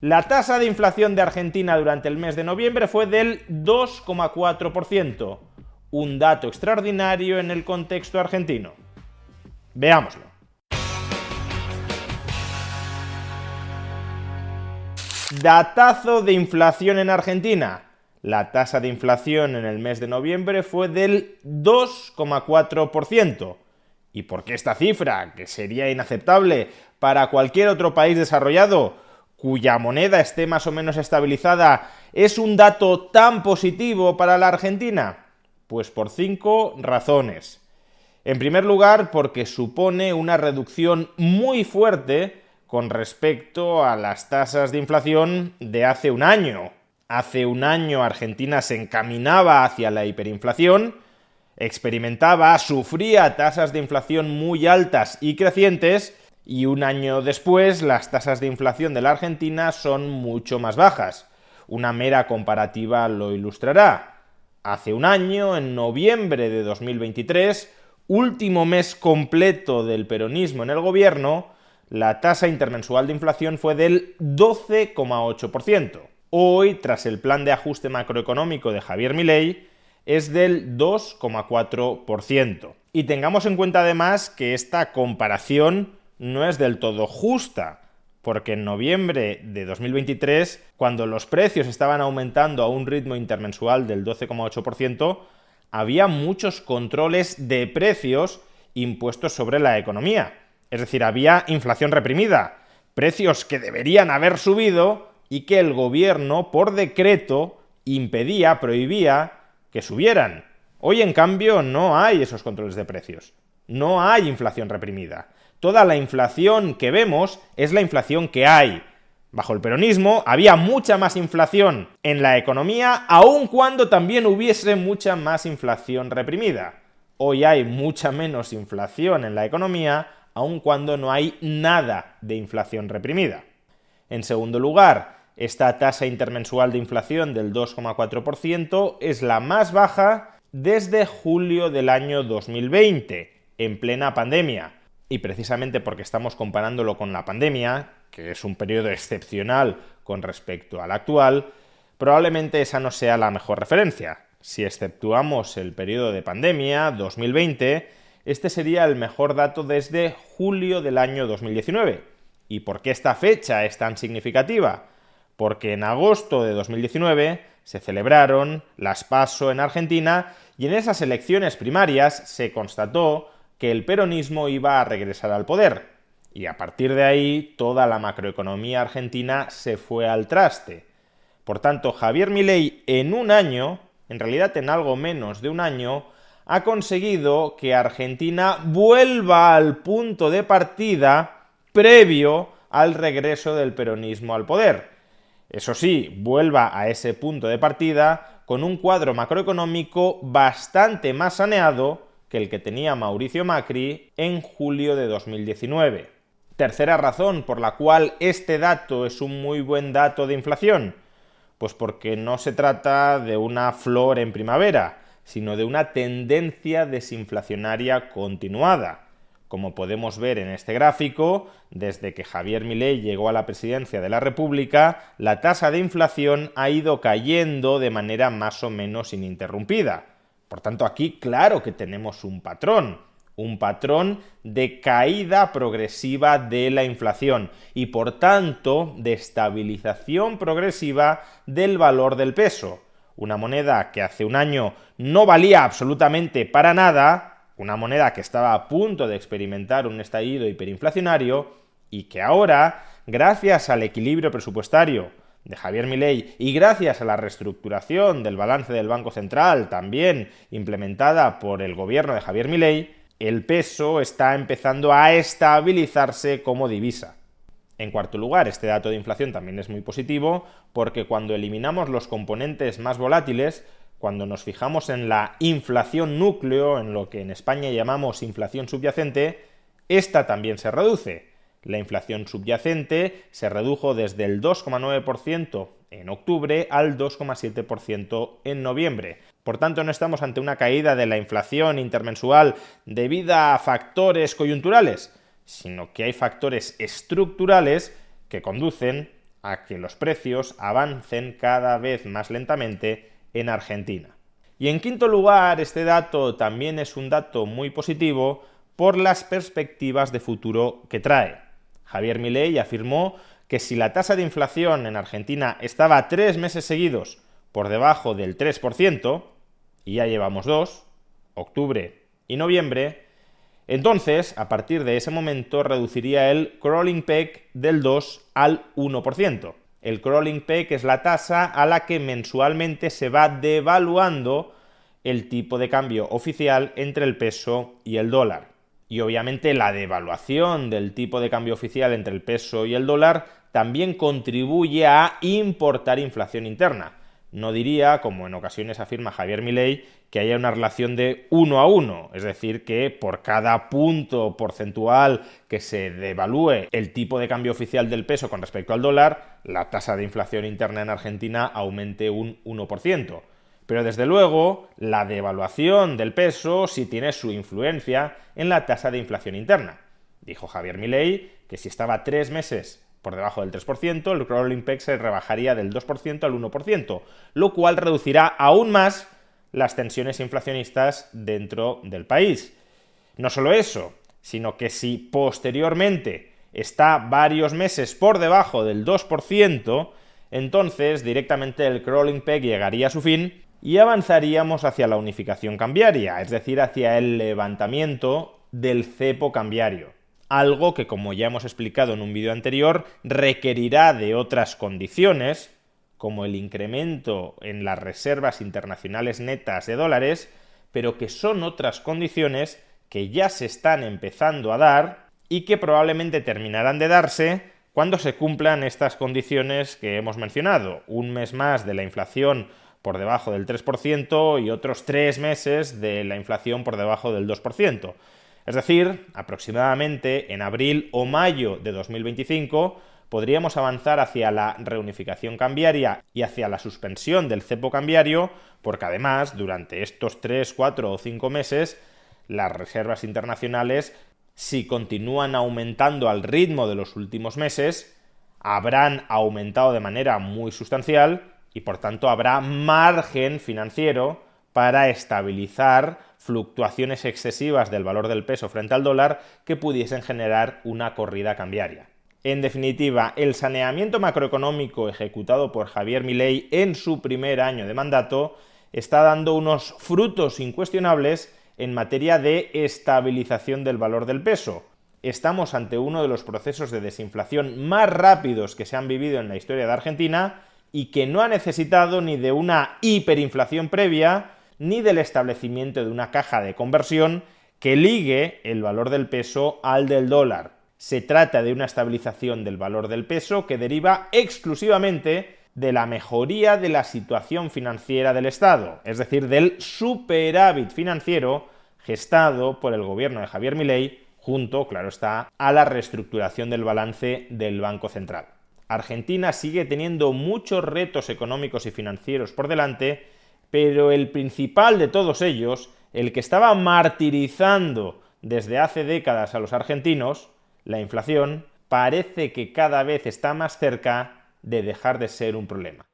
La tasa de inflación de Argentina durante el mes de noviembre fue del 2,4%, un dato extraordinario en el contexto argentino. Veámoslo. Datazo de inflación en Argentina. La tasa de inflación en el mes de noviembre fue del 2,4%. ¿Y por qué esta cifra, que sería inaceptable para cualquier otro país desarrollado, cuya moneda esté más o menos estabilizada, es un dato tan positivo para la Argentina? Pues por 5 razones. En primer lugar, porque supone una reducción muy fuerte con respecto a las tasas de inflación de hace un año. Hace un año Argentina se encaminaba hacia la hiperinflación, sufría tasas de inflación muy altas y crecientes, y un año después las tasas de inflación de la Argentina son mucho más bajas. Una mera comparativa lo ilustrará. Hace un año, en noviembre de 2023, último mes completo del peronismo en el gobierno, la tasa intermensual de inflación fue del 12,8%. Hoy, tras el plan de ajuste macroeconómico de Javier Milei, es del 2,4%. Y tengamos en cuenta además que esta comparación no es del todo justa, porque en noviembre de 2023, cuando los precios estaban aumentando a un ritmo intermensual del 12,8%, había muchos controles de precios impuestos sobre la economía. Es decir, había inflación reprimida, precios que deberían haber subido y que el gobierno, por decreto, prohibía que subieran. Hoy, en cambio, no hay esos controles de precios. No hay inflación reprimida. Toda la inflación que vemos es la inflación que hay. Bajo el peronismo había mucha más inflación en la economía, aun cuando también hubiese mucha más inflación reprimida. Hoy hay mucha menos inflación en la economía, aun cuando no hay nada de inflación reprimida. En segundo lugar, esta tasa intermensual de inflación del 2,4% es la más baja desde julio del año 2020, en plena pandemia. Y precisamente porque estamos comparándolo con la pandemia, que es un periodo excepcional con respecto al actual, probablemente esa no sea la mejor referencia. Si exceptuamos el periodo de pandemia, 2020, este sería el mejor dato desde julio del año 2019. ¿Y por qué esta fecha es tan significativa? Porque en agosto de 2019 se celebraron las PASO en Argentina y en esas elecciones primarias se constató que el peronismo iba a regresar al poder. Y a partir de ahí toda la macroeconomía argentina se fue al traste. Por tanto, Javier Milei en un año, en realidad en algo menos de un año, ha conseguido que Argentina vuelva al punto de partida previo al regreso del peronismo al poder. Eso sí, vuelva a ese punto de partida con un cuadro macroeconómico bastante más saneado que el que tenía Mauricio Macri en julio de 2019. Tercera razón por la cual este dato es un muy buen dato de inflación, pues porque no se trata de una flor en primavera, sino de una tendencia desinflacionaria continuada. Como podemos ver en este gráfico, desde que Javier Milei llegó a la presidencia de la República, la tasa de inflación ha ido cayendo de manera más o menos ininterrumpida. Por tanto, aquí claro que tenemos un patrón de caída progresiva de la inflación y, por tanto, de estabilización progresiva del valor del peso. Una moneda que hace un año no valía absolutamente para nada, una moneda que estaba a punto de experimentar un estallido hiperinflacionario y que ahora, gracias al equilibrio presupuestario de Javier Milei y gracias a la reestructuración del balance del Banco Central, también implementada por el gobierno de Javier Milei, el peso está empezando a estabilizarse como divisa. En cuarto lugar, este dato de inflación también es muy positivo porque cuando eliminamos los componentes más volátiles, cuando nos fijamos en la inflación núcleo, en lo que en España llamamos inflación subyacente, esta también se reduce. La inflación subyacente se redujo desde el 2,9% en octubre al 2,7% en noviembre. Por tanto, no estamos ante una caída de la inflación intermensual debida a factores coyunturales, sino que hay factores estructurales que conducen a que los precios avancen cada vez más lentamente en Argentina. Y en quinto lugar, este dato también es un dato muy positivo por las perspectivas de futuro que trae. Javier Milei afirmó que si la tasa de inflación en Argentina estaba 3 meses seguidos por debajo del 3%, y ya llevamos 2, octubre y noviembre, entonces, a partir de ese momento, reduciría el crawling peg del 2 al 1%. El crawling peg es la tasa a la que mensualmente se va devaluando el tipo de cambio oficial entre el peso y el dólar. Y obviamente la devaluación del tipo de cambio oficial entre el peso y el dólar también contribuye a importar inflación interna. No diría, como en ocasiones afirma Javier Milei, que haya una relación de 1 a 1, es decir, que por cada punto porcentual que se devalúe el tipo de cambio oficial del peso con respecto al dólar, la tasa de inflación interna en Argentina aumente un 1%. Pero desde luego, la devaluación del peso sí tiene su influencia en la tasa de inflación interna. Dijo Javier Milei que si estaba 3 meses por debajo del 3%, el crawling peg se rebajaría del 2% al 1%, lo cual reducirá aún más las tensiones inflacionistas dentro del país. No solo eso, sino que si posteriormente está varios meses por debajo del 2%, entonces directamente el crawling peg llegaría a su fin y avanzaríamos hacia la unificación cambiaria, es decir, hacia el levantamiento del cepo cambiario. Algo que, como ya hemos explicado en un vídeo anterior, requerirá de otras condiciones, como el incremento en las reservas internacionales netas de dólares, pero que son otras condiciones que ya se están empezando a dar y que probablemente terminarán de darse cuando se cumplan estas condiciones que hemos mencionado. Un mes más de la inflación por debajo del 3% y otros 3 meses de la inflación por debajo del 2%. Es decir, aproximadamente en abril o mayo de 2025 podríamos avanzar hacia la reunificación cambiaria y hacia la suspensión del cepo cambiario, porque además, durante estos 3, 4 o 5 meses, las reservas internacionales, si continúan aumentando al ritmo de los últimos meses, habrán aumentado de manera muy sustancial y por tanto habrá margen financiero para estabilizar fluctuaciones excesivas del valor del peso frente al dólar que pudiesen generar una corrida cambiaria. En definitiva, el saneamiento macroeconómico ejecutado por Javier Milei en su primer año de mandato está dando unos frutos incuestionables en materia de estabilización del valor del peso. Estamos ante uno de los procesos de desinflación más rápidos que se han vivido en la historia de Argentina y que no ha necesitado ni de una hiperinflación previa ni del establecimiento de una caja de conversión que ligue el valor del peso al del dólar. Se trata de una estabilización del valor del peso que deriva exclusivamente de la mejoría de la situación financiera del Estado, es decir, del superávit financiero gestado por el gobierno de Javier Milei junto, claro está, a la reestructuración del balance del Banco Central. Argentina sigue teniendo muchos retos económicos y financieros por delante, pero el principal de todos ellos, el que estaba martirizando desde hace décadas a los argentinos, la inflación, parece que cada vez está más cerca de dejar de ser un problema.